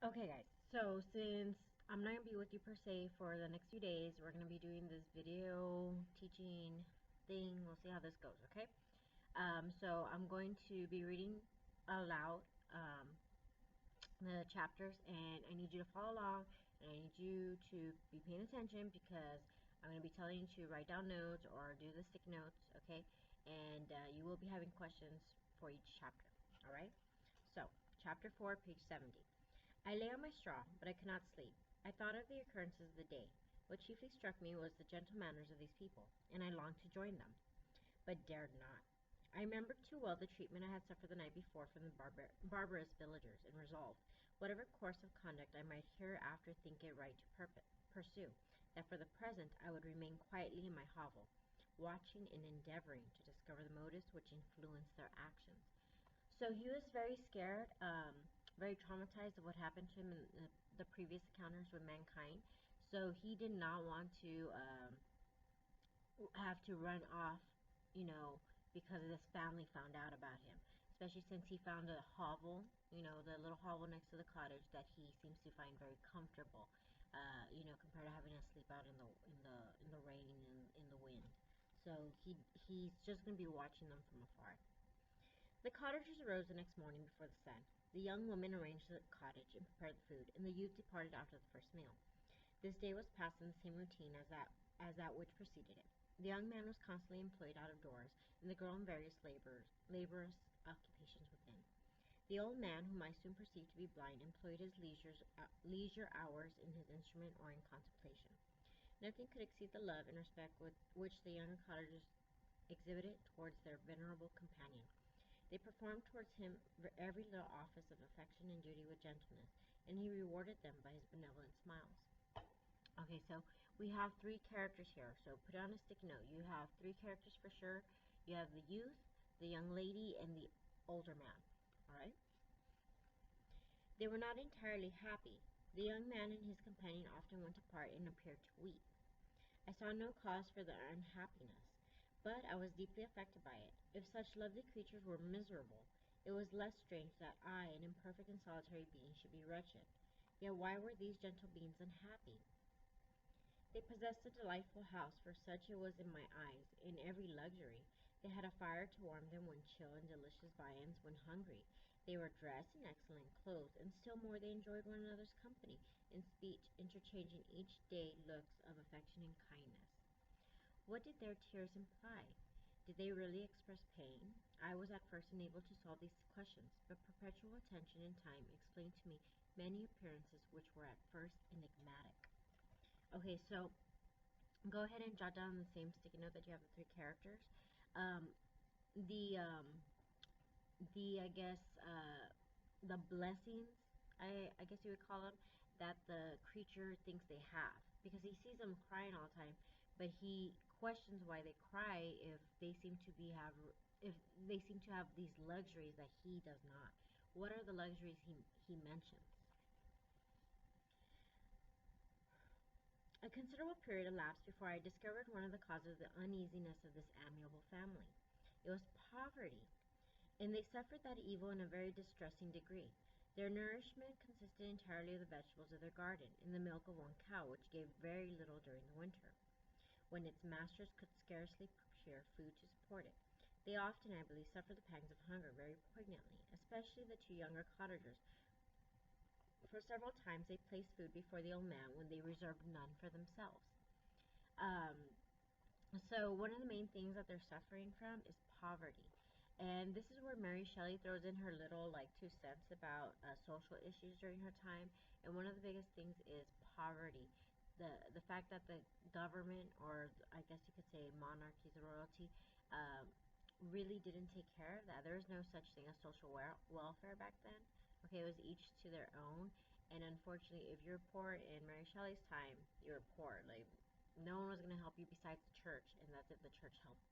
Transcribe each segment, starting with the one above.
Okay, guys, so since I'm not gonna be with you per se for the next few days, we're gonna be doing this video teaching thing. We'll see how this goes, okay? So I'm going to be reading aloud the chapters, and I need you to follow along, and I need you to be paying attention because I'm going to be telling you to write down notes or do the stick notes, okay? And you will be having questions for each chapter, all right? So, chapter 4, page 70. I lay on my straw, but I could not sleep. I thought of the occurrences of the day. What chiefly struck me was the gentle manners of these people, and I longed to join them, but dared not. I remembered too well the treatment I had suffered the night before from the barbarous villagers, and resolved, whatever course of conduct I might hereafter think it right to pursue, that for the present I would remain quietly in my hovel, watching and endeavoring to discover the motives which influenced their actions. So he was very scared, very traumatized of what happened to him in the previous encounters with mankind. So he did not want to have to run off, because his family found out about him. Especially since he found a hovel, the little hovel next to the cottage that he seems to find very comfortable, compared to having to sleep out in the rain and in the wind. So he's just gonna be watching them from afar. The cottagers arose the next morning before the sun. The young woman arranged the cottage and prepared the food, and the youth departed after the first meal. This day was passed in the same routine as that which preceded it. The young man was constantly employed out of doors, and the girl in various laborious occupations within. The old man, whom I soon perceived to be blind, employed his leisure hours in his instrument or in contemplation. Nothing could exceed the love and respect which the younger cottagers exhibited towards their venerable companion. They performed towards him every little office of affection and duty with gentleness, and he rewarded them by his benevolent smiles. Okay, so we have three characters here. So put on a sticky note. You have three characters for sure. You have the youth, the young lady, and the older man. Alright? They were not entirely happy. The young man and his companion often went apart and appeared to weep. I saw no cause for their unhappiness, but I was deeply affected by it. If such lovely creatures were miserable, it was less strange that I, an imperfect and solitary being, should be wretched. Yet why were these gentle beings unhappy? They possessed a delightful house, for such it was in my eyes, in every luxury. They had a fire to warm them when chill, and delicious viands when hungry. They were dressed in excellent clothes, and still more they enjoyed one another's company, in speech, interchanging each day looks of affection and kindness. What did their tears imply? Did they really express pain? I was at first unable to solve these questions, but perpetual attention and time explained to me many appearances which were at first enigmatic. Okay, so go ahead and jot down the same sticky note that you have the three characters. Um, the I guess the blessings, I guess you would call them, that the creature thinks they have, because he sees them crying all the time, but he questions why they cry if they seem to have these luxuries that he does not. What are the luxuries he mentions? A considerable period elapsed before I discovered one of the causes of the uneasiness of this amiable family. It was poverty, and they suffered that evil in a very distressing degree. Their nourishment consisted entirely of the vegetables of their garden, and the milk of one cow, which gave very little during the winter, when its masters could scarcely procure food to support it. They often, I believe, suffered the pangs of hunger very poignantly, especially the two younger cottagers, for several times they placed food before the old man when they reserved none for themselves. Um, so one of the main things that they're suffering from is poverty. And this is where Mary Shelley throws in her little, like, 2 cents about social issues during her time. And one of the biggest things is poverty. The fact that the government, or I guess you could say monarchy, the royalty, um, really didn't take care of that. There was no such thing as social welfare back then. Okay, it was each to their own. And unfortunately, if you're poor in Mary Shelley's time, you're poor. Like, no one was going to help you besides the church, and that's if the church helped,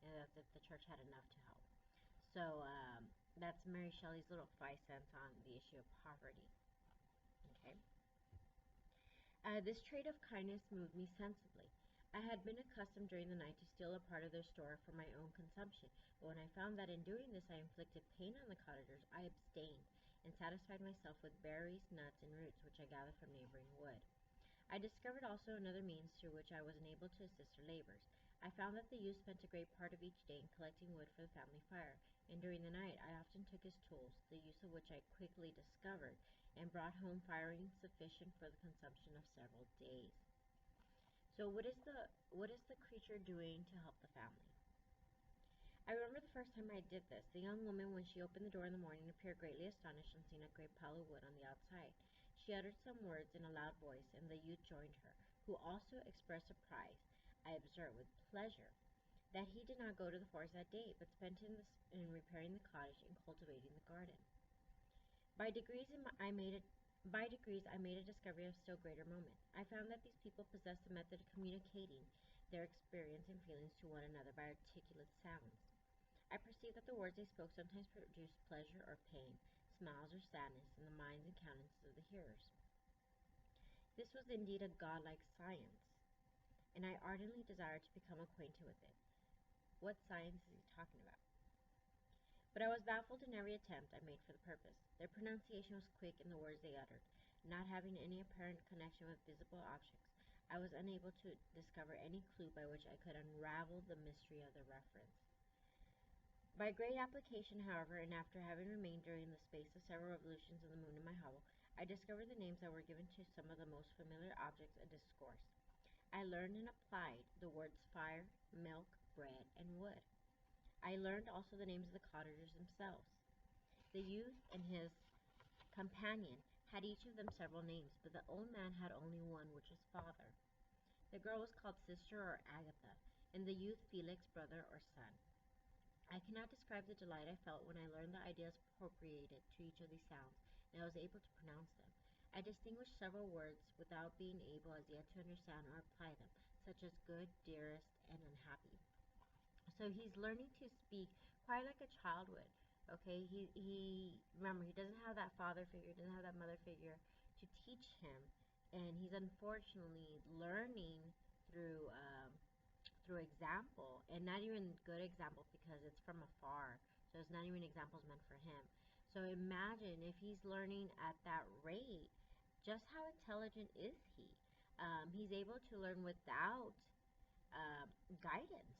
and that's if the church had enough to help. So that's Mary Shelley's little 5 cents on the issue of poverty. Okay. This trait of kindness moved me sensibly. I had been accustomed during the night to steal a part of their store for my own consumption, but when I found that in doing this I inflicted pain on the cottagers, I abstained, and satisfied myself with berries, nuts, and roots which I gathered from neighboring wood. I discovered also another means through which I was enabled to assist her labors. I found that the youth spent a great part of each day in collecting wood for the family fire, and during the night I often took his tools, the use of which I quickly discovered, and brought home firing sufficient for the consumption of several days. So what is the creature doing to help the family? I remember the first time I did this. The young woman, when she opened the door in the morning, appeared greatly astonished on seeing a great pile of wood on the outside. She uttered some words in a loud voice, and the youth joined her, who also expressed surprise, I observed with pleasure, that he did not go to the forest that day, but spent it in repairing the cottage and cultivating the garden. By degrees, I made a discovery of still greater moment. I found that these people possessed a method of communicating their experience and feelings to one another by articulate sounds. I perceived that the words they spoke sometimes produced pleasure or pain, smiles or sadness in the minds and countenances of the hearers. This was indeed a godlike science, and I ardently desired to become acquainted with it. What science is he talking about? But I was baffled in every attempt I made for the purpose. Their pronunciation was quick in the words they uttered. Not having any apparent connection with visible objects, I was unable to discover any clue by which I could unravel the mystery of their reference. By great application, however, and after having remained during the space of several revolutions of the moon in my hovel, I discovered the names that were given to some of the most familiar objects of discourse. I learned and applied the words fire, milk, bread, and wood. I learned also the names of the cottagers themselves. The youth and his companion had each of them several names, but the old man had only one, which was father. The girl was called sister or Agatha, and the youth Felix, brother or son. I cannot describe the delight I felt when I learned the ideas appropriated to each of these sounds, and I was able to pronounce them. I distinguished several words without being able as yet to understand or apply them, such as good, dearest, and unhappy. So he's learning to speak quite like a child would. Okay, he remember, he doesn't have that father figure, doesn't have that mother figure to teach him, and he's unfortunately learning through through example, and not even good example because it's from afar. So it's not even examples meant for him. So imagine if he's learning at that rate, just how intelligent is he? He's able to learn without guidance.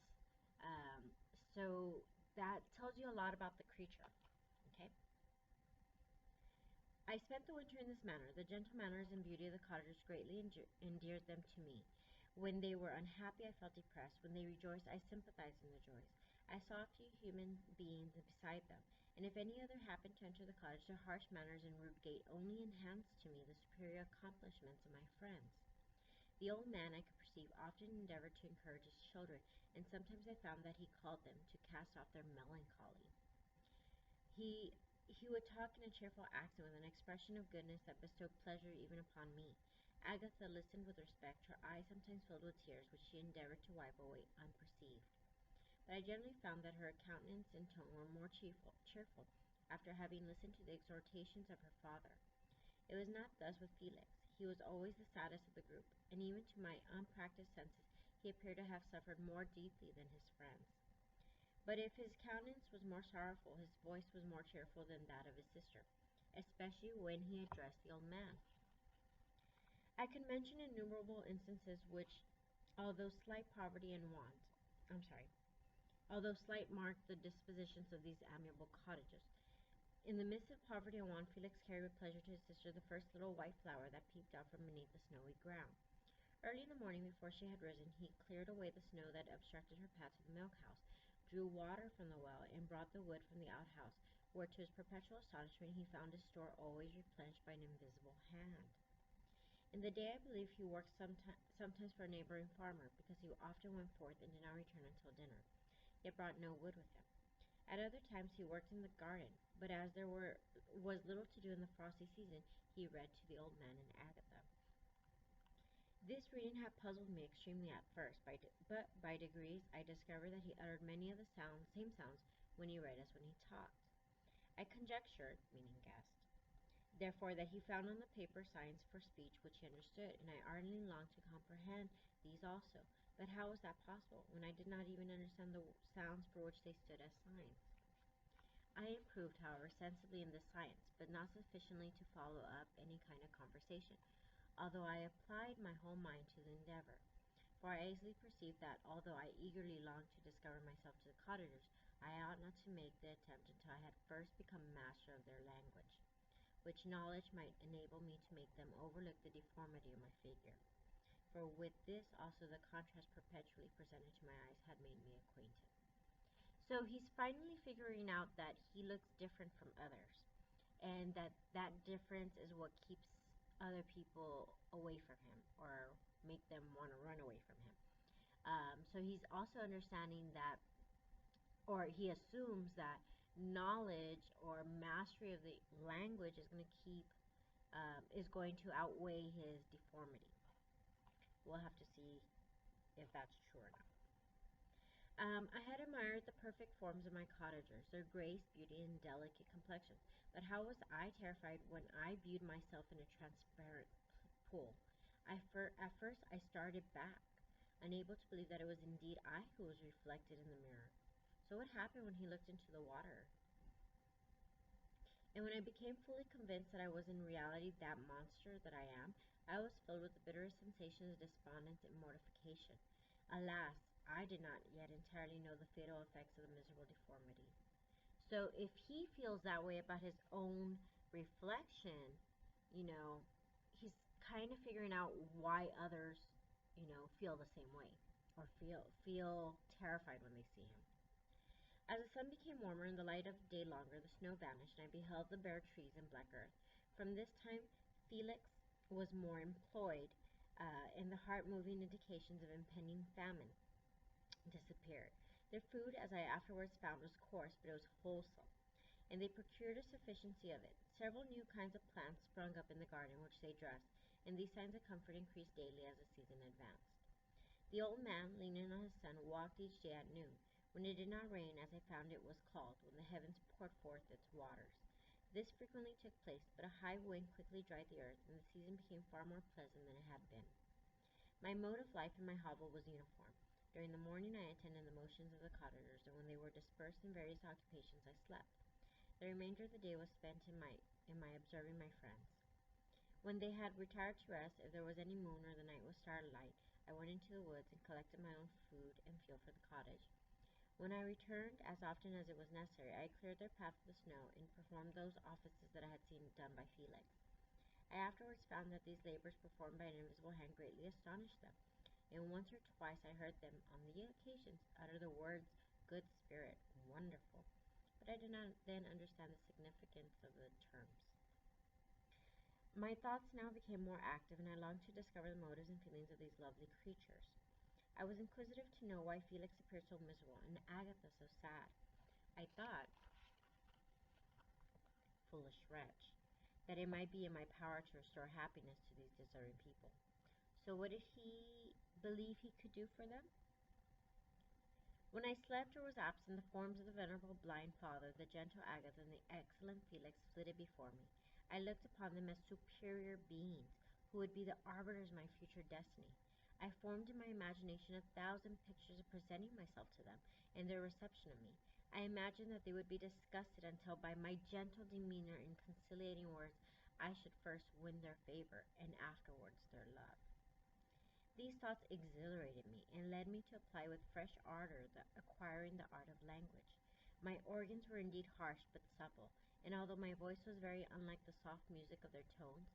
Um, so that tells you a lot about the creature. Okay. I spent the winter in this manner. The gentle manners and beauty of the cottagers greatly endeared them to me. When they were unhappy, I felt depressed. When they rejoiced, I sympathized in their joys. I saw a few human beings beside them, and if any other happened to enter the cottage, their harsh manners and rude gait only enhanced to me the superior accomplishments of my friends. The old man, I could perceive, often endeavored to encourage his children, and sometimes I found that he called them to cast off their melancholy. He would talk in a cheerful accent with an expression of goodness that bestowed pleasure even upon me. Agatha listened with respect, her eyes sometimes filled with tears, which she endeavored to wipe away unperceived. But I generally found that her countenance and tone were more cheerful after having listened to the exhortations of her father. It was not thus with Felix. He was always the saddest of the group, and even to my unpractised senses he appeared to have suffered more deeply than his friends. But if his countenance was more sorrowful, his voice was more cheerful than that of his sister, especially when he addressed the old man. I can mention innumerable instances which, although slight poverty and want, I'm sorry, although slight marked the dispositions of these amiable cottagers. In the midst of poverty and want, Felix carried with pleasure to his sister the first little white flower that peeped out from beneath the snowy ground. Early in the morning, before she had risen, he cleared away the snow that obstructed her path to the milk-house, drew water from the well, and brought the wood from the outhouse, where, to his perpetual astonishment, he found his store always replenished by an invisible hand. In the day I believe he worked sometimes for a neighboring farmer, because he often went forth and did not return until dinner, yet brought no wood with him. At other times he worked in the garden, but as there was little to do in the frosty season, he read to the old man and Agatha. This reading had puzzled me extremely at first, but by degrees I discovered that he uttered many of the same sounds when he read as when he talked. I conjectured, meaning guessed, therefore, that he found on the paper signs for speech which he understood, and I ardently longed to comprehend these also. But how was that possible, when I did not even understand the sounds for which they stood as signs? I improved, however, sensibly in this science, but not sufficiently to follow up any kind of conversation, although I applied my whole mind to the endeavor. For I easily perceived that, although I eagerly longed to discover myself to the cottagers, I ought not to make the attempt until I had first become master of their language, which knowledge might enable me to make them overlook the deformity of my figure. For with this also the contrast perpetually presented to my eyes had made me acquainted. So he's finally figuring out that he looks different from others, and that difference is what keeps other people away from him or make them want to run away from him. So he's also understanding that, or he assumes that knowledge or mastery of the language is going to outweigh his deformity. We'll have to see if that's true or not. I had admired the perfect forms of my cottagers, their grace, beauty, and delicate complexions. But how was I terrified when I viewed myself in a transparent pool? At first I started back, unable to believe that it was indeed I who was reflected in the mirror. So what happened when he looked into the water? And when I became fully convinced that I was in reality that monster that I am, I was filled with the bitterest sensations of despondence and mortification. Alas, I did not yet entirely know the fatal effects of the miserable deformity. So if he feels that way about his own reflection, you know, he's kind of figuring out why others, feel the same way or feel terrified when they see him. As the sun became warmer and the light of day longer, the snow vanished, and I beheld the bare trees and black earth. From this time Felix was more employed, and the heart-moving indications of impending famine disappeared. Their food, as I afterwards found, was coarse, but it was wholesome, and they procured a sufficiency of it. Several new kinds of plants sprung up in the garden, which they dressed, and these signs of comfort increased daily as the season advanced. The old man, leaning on his son, walked each day at noon, when it did not rain, as I found it was called, when the heavens poured forth its waters. This frequently took place, but a high wind quickly dried the earth, and the season became far more pleasant than it had been. My mode of life in my hovel was uniform. During the morning I attended the motions of the cottagers, and when they were dispersed in various occupations I slept. The remainder of the day was spent in my observing my friends. When they had retired to rest, if there was any moon or the night was starlight, I went into the woods and collected my own food and fuel for the cottage. When I returned, as often as it was necessary, I cleared their path of the snow and performed those offices that I had seen done by Felix. I afterwards found that these labors performed by an invisible hand greatly astonished them, and once or twice I heard them, on the occasions, utter the words "good spirit," "wonderful," but I did not then understand the significance of the terms. My thoughts now became more active, and I longed to discover the motives and feelings of these lovely creatures. I was inquisitive to know why Felix appeared so miserable, and Agatha so sad. I thought, foolish wretch, that it might be in my power to restore happiness to these deserving people. So what did he believe he could do for them? When I slept or was absent, the forms of the venerable blind father, the gentle Agatha, and the excellent Felix flitted before me. I looked upon them as superior beings, who would be the arbiters of my future destiny. I formed in my imagination 1,000 pictures of presenting myself to them, and their reception of me. I imagined that they would be disgusted until by my gentle demeanor and conciliating words I should first win their favor, and afterwards their love. These thoughts exhilarated me, and led me to apply with fresh ardor the acquiring the art of language. My organs were indeed harsh but supple, and although my voice was very unlike the soft music of their tones,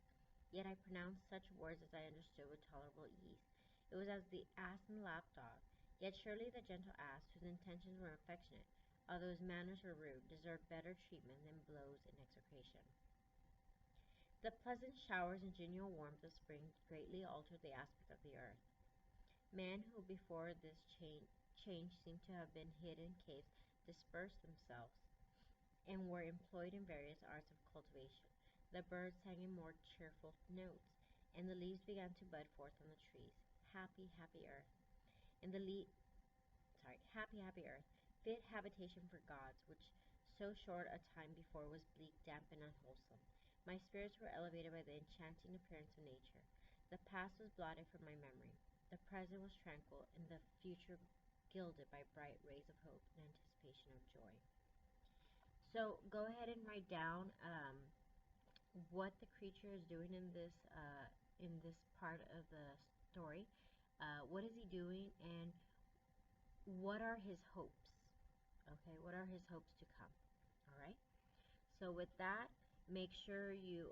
yet I pronounced such words as I understood with tolerable ease. It was as the ass and the lap-dog, yet surely the gentle ass, whose intentions were affectionate, although his manners were rude, deserved better treatment than blows and execration. The pleasant showers and genial warmth of spring greatly altered the aspect of the earth. Men who before this change seemed to have been hid in caves dispersed themselves, and were employed in various arts of cultivation. The birds sang in more cheerful notes, and the leaves began to bud forth on the trees. Happy, happy earth! And happy, happy earth, fit habitation for gods, which so short a time before was bleak, damp, and unwholesome. My spirits were elevated by the enchanting appearance of nature. The past was blotted from my memory. The present was tranquil, and the future gilded by bright rays of hope and anticipation of joy. So go ahead and write down what the creature is doing in this part of the story. What is he doing, and what are his hopes? Okay, what are his hopes to come? All right. So with that, make sure you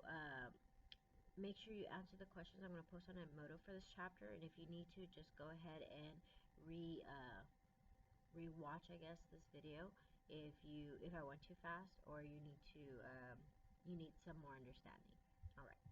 answer the questions I'm going to post on Edmodo for this chapter, and if you need to, just go ahead and re-watch, I guess, this video if I went too fast, or you need some more understanding. All right.